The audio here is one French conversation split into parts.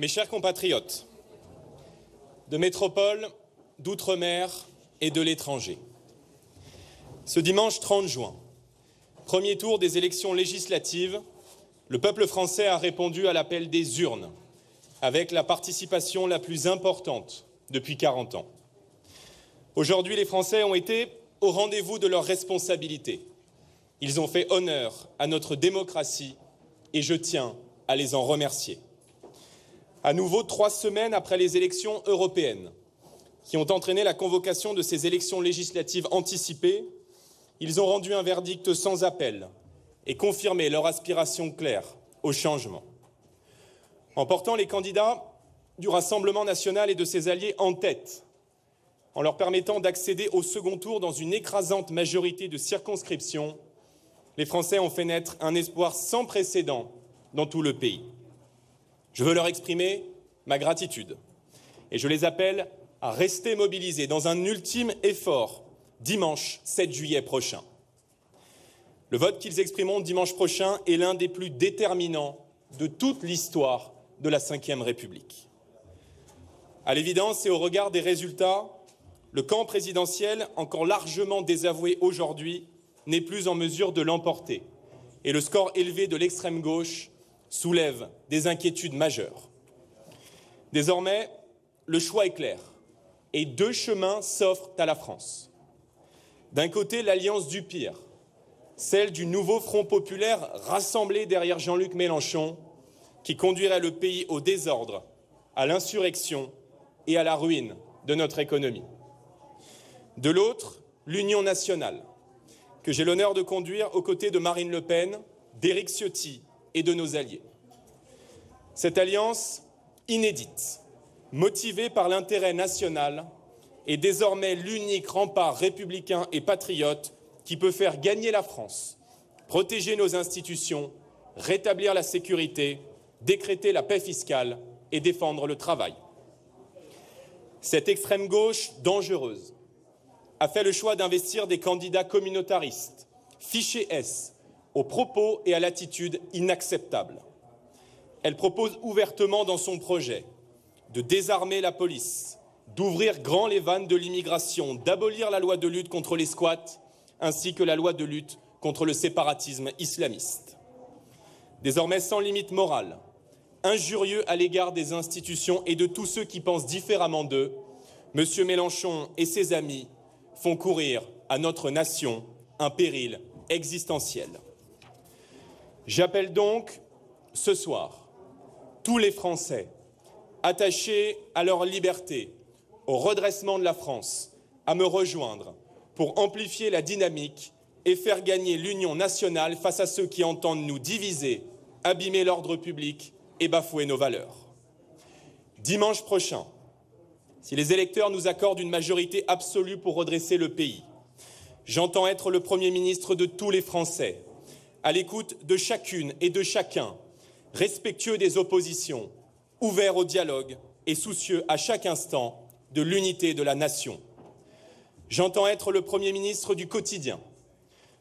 Mes chers compatriotes, de métropole, d'outre-mer et de l'étranger, ce dimanche 30 juin, premier tour des élections législatives, le peuple français a répondu à l'appel des urnes avec la participation la plus importante depuis 40 ans. Aujourd'hui, les Français ont été au rendez-vous de leurs responsabilités. Ils ont fait honneur à notre démocratie et je tiens à les en remercier. À nouveau, 3 semaines après les élections européennes, qui ont entraîné la convocation de ces élections législatives anticipées, ils ont rendu un verdict sans appel et confirmé leur aspiration claire au changement. En portant les candidats du Rassemblement national et de ses alliés en tête, en leur permettant d'accéder au second tour dans une écrasante majorité de circonscriptions, les Français ont fait naître un espoir sans précédent dans tout le pays. Je veux leur exprimer ma gratitude et je les appelle à rester mobilisés dans un ultime effort dimanche 7 juillet prochain. Le vote qu'ils exprimeront dimanche prochain est l'un des plus déterminants de toute l'histoire de la Ve République. À l'évidence et au regard des résultats, le camp présidentiel, encore largement désavoué aujourd'hui, n'est plus en mesure de l'emporter et le score élevé de l'extrême gauche soulève des inquiétudes majeures. Désormais, le choix est clair et 2 chemins s'offrent à la France. D'un côté, l'alliance du pire, celle du nouveau Front populaire rassemblé derrière Jean-Luc Mélenchon, qui conduirait le pays au désordre, à l'insurrection et à la ruine de notre économie. De l'autre, l'Union nationale, que j'ai l'honneur de conduire aux côtés de Marine Le Pen, d'Éric Ciotti et de nos alliés. Cette alliance inédite, motivée par l'intérêt national, est désormais l'unique rempart républicain et patriote qui peut faire gagner la France, protéger nos institutions, rétablir la sécurité, décréter la paix fiscale et défendre le travail. Cette extrême gauche dangereuse a fait le choix d'investir des candidats communautaristes, fichés S, aux propos et à l'attitude inacceptables. Elle propose ouvertement dans son projet de désarmer la police, d'ouvrir grand les vannes de l'immigration, d'abolir la loi de lutte contre les squats, ainsi que la loi de lutte contre le séparatisme islamiste. Désormais sans limite morale, injurieux à l'égard des institutions et de tous ceux qui pensent différemment d'eux, M. Mélenchon et ses amis font courir à notre nation un péril existentiel. J'appelle donc ce soir tous les Français attachés à leur liberté, au redressement de la France, à me rejoindre pour amplifier la dynamique et faire gagner l'union nationale face à ceux qui entendent nous diviser, abîmer l'ordre public et bafouer nos valeurs. Dimanche prochain, si les électeurs nous accordent une majorité absolue pour redresser le pays, j'entends être le Premier ministre de tous les Français, à l'écoute de chacune et de chacun, respectueux des oppositions, ouvert au dialogue et soucieux à chaque instant de l'unité de la nation. J'entends être le Premier ministre du quotidien,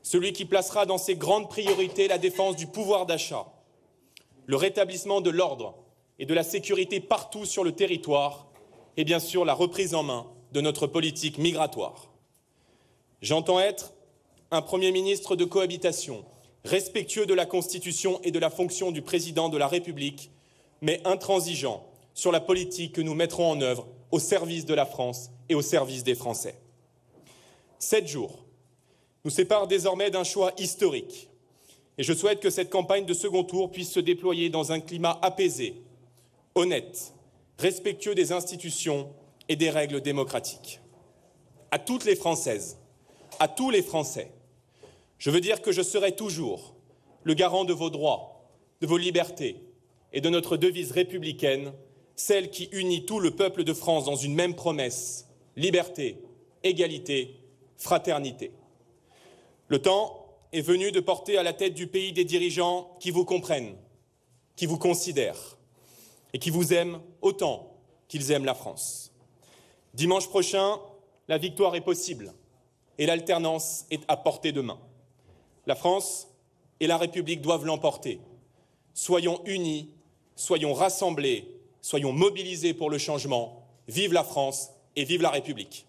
celui qui placera dans ses grandes priorités la défense du pouvoir d'achat, le rétablissement de l'ordre et de la sécurité partout sur le territoire et bien sûr la reprise en main de notre politique migratoire. J'entends être un Premier ministre de cohabitation, respectueux de la Constitution et de la fonction du président de la République, mais intransigeant sur la politique que nous mettrons en œuvre au service de la France et au service des Français. 7 jours nous séparent désormais d'un choix historique et je souhaite que cette campagne de second tour puisse se déployer dans un climat apaisé, honnête, respectueux des institutions et des règles démocratiques. À toutes les Françaises, à tous les Français, je veux dire que je serai toujours le garant de vos droits, de vos libertés et de notre devise républicaine, celle qui unit tout le peuple de France dans une même promesse, liberté, égalité, fraternité. Le temps est venu de porter à la tête du pays des dirigeants qui vous comprennent, qui vous considèrent et qui vous aiment autant qu'ils aiment la France. Dimanche prochain, la victoire est possible et l'alternance est à portée de main. La France et la République doivent l'emporter. Soyons unis, soyons rassemblés Soyons mobilisés pour le changement. Vive la France et vive la République.